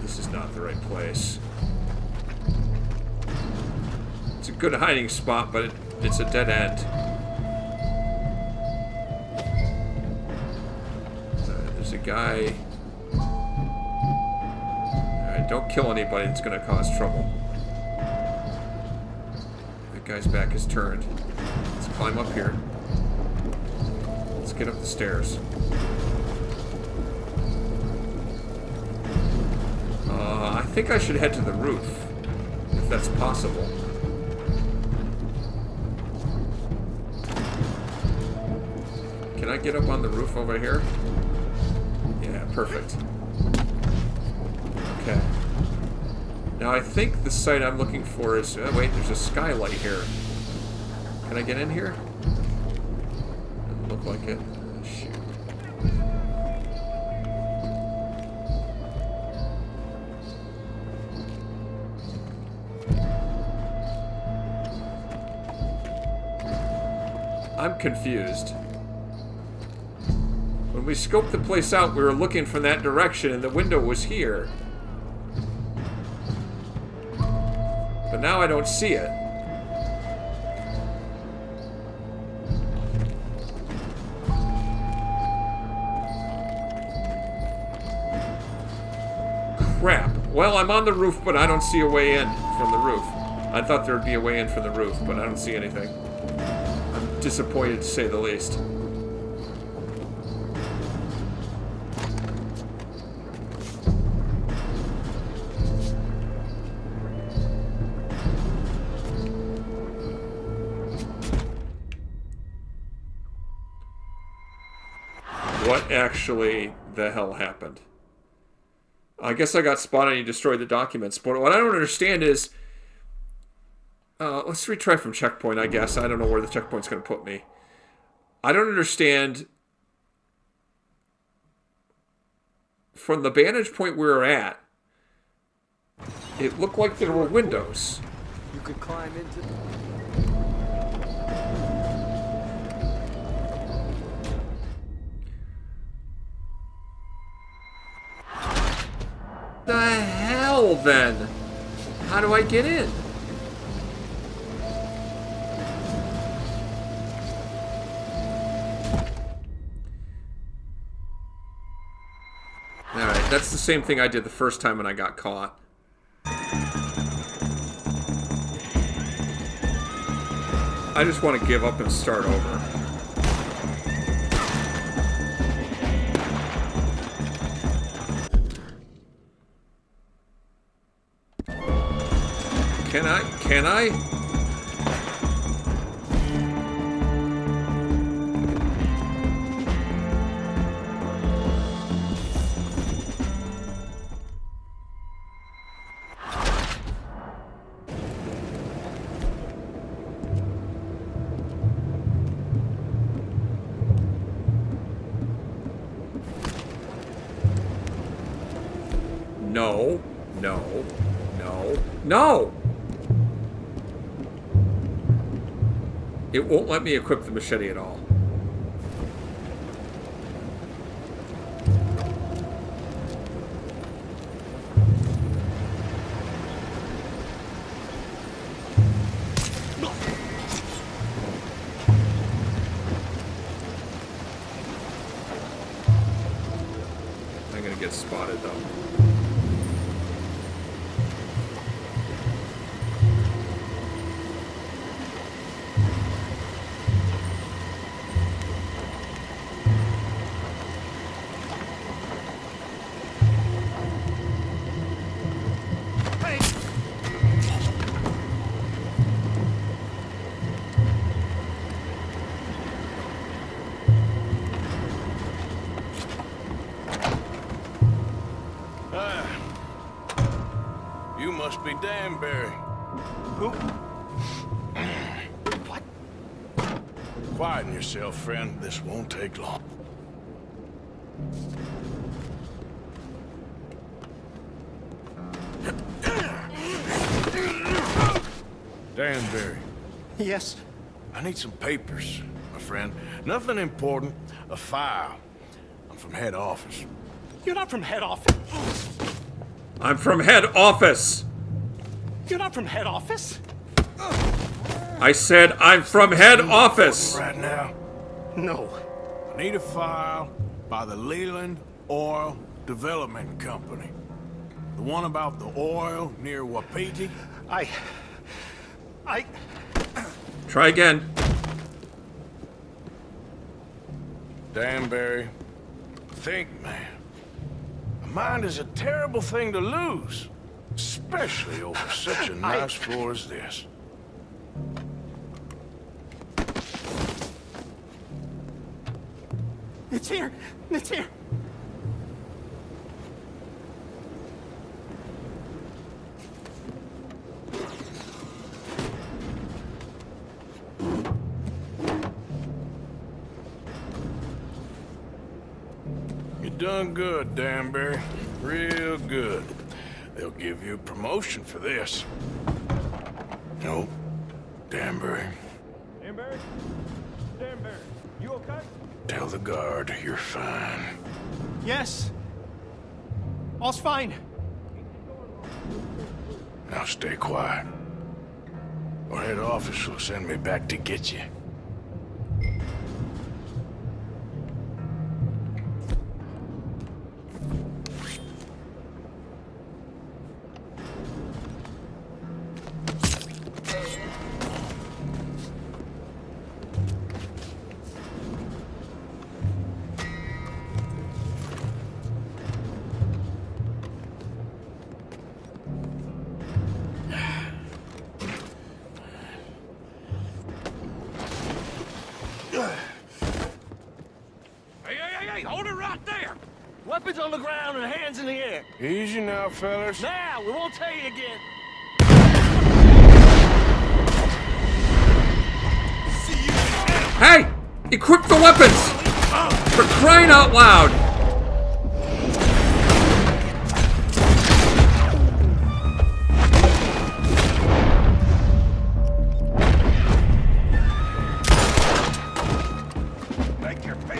This is not the right place. It's a good hiding spot, but it's a dead end. There's a guy. Alright, don't kill anybody, it's gonna cause trouble. That guy's back is turned. Let's climb up here. Let's get up the stairs. I think I should head to the roof, if that's possible. Can I get up on the roof over here? Yeah, perfect. Okay. Now I think the site I'm looking for is... Oh, wait, there's a skylight here. Can I get in here? Doesn't look like it. Shoot. I'm confused. When we scoped the place out, we were looking from that direction, and the window was here. But now I don't see it. Crap. Well, I'm on the roof, but I don't see a way in from the roof. I thought there would be a way in from the roof, but I don't see anything. I'm disappointed to say the least. What actually the hell happened? I guess I got spotted and you destroyed the documents. But what I don't understand is... let's retry from checkpoint, I guess. I don't know where the checkpoint's going to put me. I don't understand... From the vantage point we were at, it looked like there were windows. You could climb into... The hell, then? How do I get in? Alright, that's the same thing I did the first time when I got caught. I just want to give up and start over. Can I? No, no, no, no! It won't let me equip the machete at all. I'm gonna get spotted though. You must be Danbury. Who? What? Quieten yourself, friend. This won't take long. Danbury. Yes? I need some papers, my friend. Nothing important. A file. I'm from head office. You're not from head office. I'm from head office. You're not from head office? I said I'm from head office. Right now? No. I need a file by the Leland Oil Development Company. The one about the oil near Wapiti? I... Try again. Danbury, think, man. A mind is a terrible thing to lose, especially over such a nice floor as this. It's here! It's here! You done good, Danbury. Real good. They'll give you a promotion for this. No, Danbury. Danbury? Danbury, you okay? Tell the guard you're fine. Yes. All's fine. Now stay quiet. Or head office will send me back to get you. Weapons on the ground and hands in the air. Easy now, fellas. Now, we won't tell you again. Hey! Equip the weapons! For crying out loud! Make your face.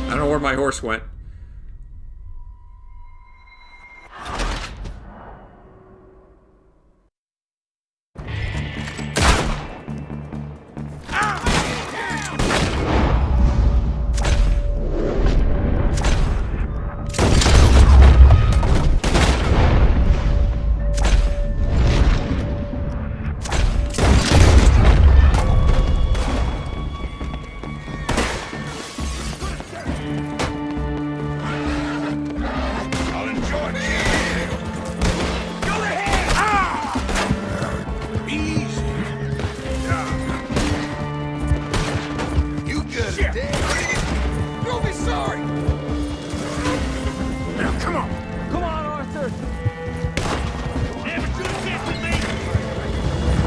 I don't know where my horse went.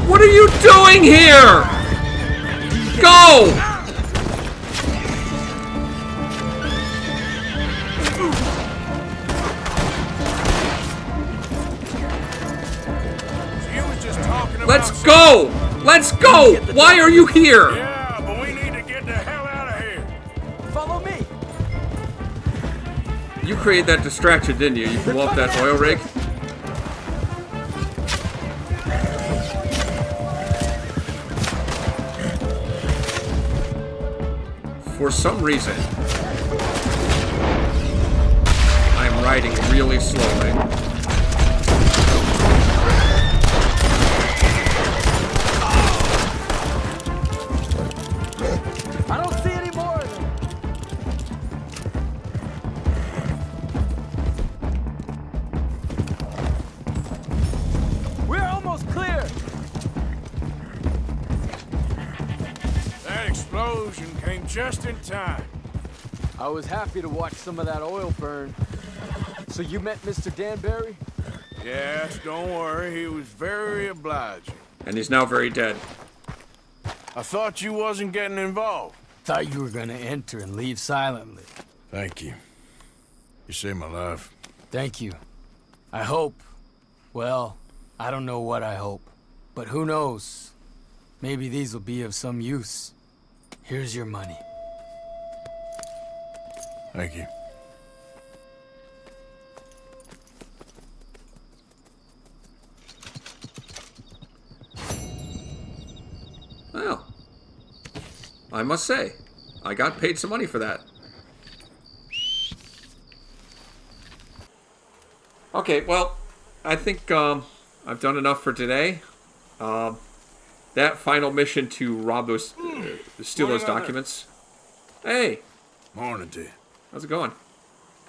What are you doing here? Go! Let's go! Let's go! Why are you here? Yeah, but we need to get the hell out of here. Follow me. You created that distraction, didn't you? You blew up that oil rig? For some reason, I'm riding really slowly. I don't see any more of them. We're almost clear. That explosion came just in time. I was happy to watch some of that oil burn. So you met Mr. Danbury? Yes, don't worry. He was very obliging. And he's now very dead. I thought you wasn't getting involved. Thought you were gonna enter and leave silently. Thank you. You saved my life. Thank you. I hope. Well, I don't know what I hope. But who knows? Maybe these will be of some use. Here's your money. Thank you. Well, I must say, I got paid some money for that. Okay, well, I think I've done enough for today. That final mission to rob those, steal those documents. Hey! Morning to you. How's it going?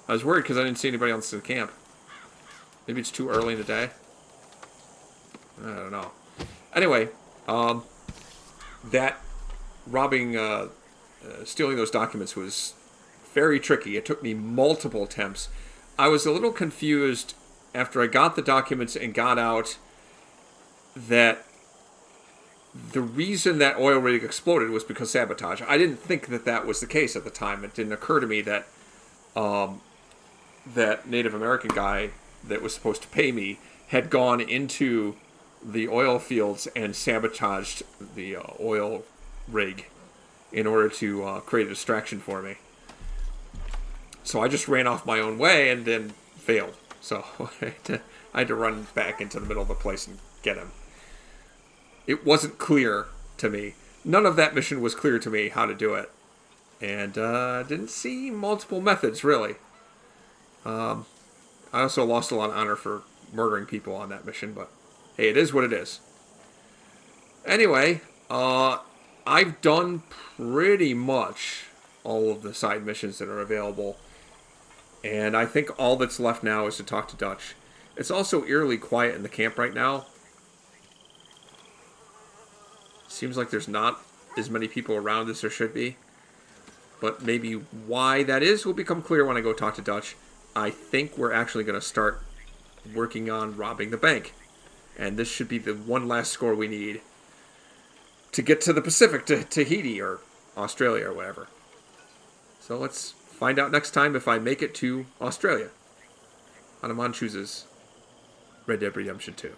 I was worried because I didn't see anybody else in the camp. Maybe it's too early in the day. I don't know. Anyway, that robbing, stealing those documents was very tricky. It took me multiple attempts. I was a little confused after I got the documents and got out that the reason that oil rig exploded was because sabotage. I didn't think that that was the case at the time. It didn't occur to me that that Native American guy that was supposed to pay me had gone into the oil fields and sabotaged the oil rig in order to create a distraction for me. So I just ran off my own way and then failed. So I had to run back into the middle of the place and get him. It wasn't clear to me. None of that mission was clear to me how to do it. And didn't see multiple methods, really. I also lost a lot of honor for murdering people on that mission, but hey, it is what it is. Anyway, I've done pretty much all of the side missions that are available, and I think all that's left now is to talk to Dutch. It's also eerily quiet in the camp right now. Seems like there's not as many people around as there should be. But maybe why that is will become clear when I go talk to Dutch. I think we're actually going to start working on robbing the bank. And this should be the one last score we need to get to the Pacific, to Tahiti or Australia or whatever. So let's find out next time if I make it to Australia. Hanuman chooses Red Dead Redemption 2.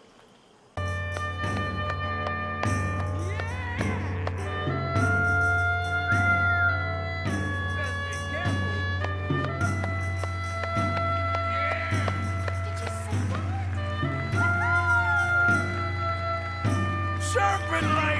Serpent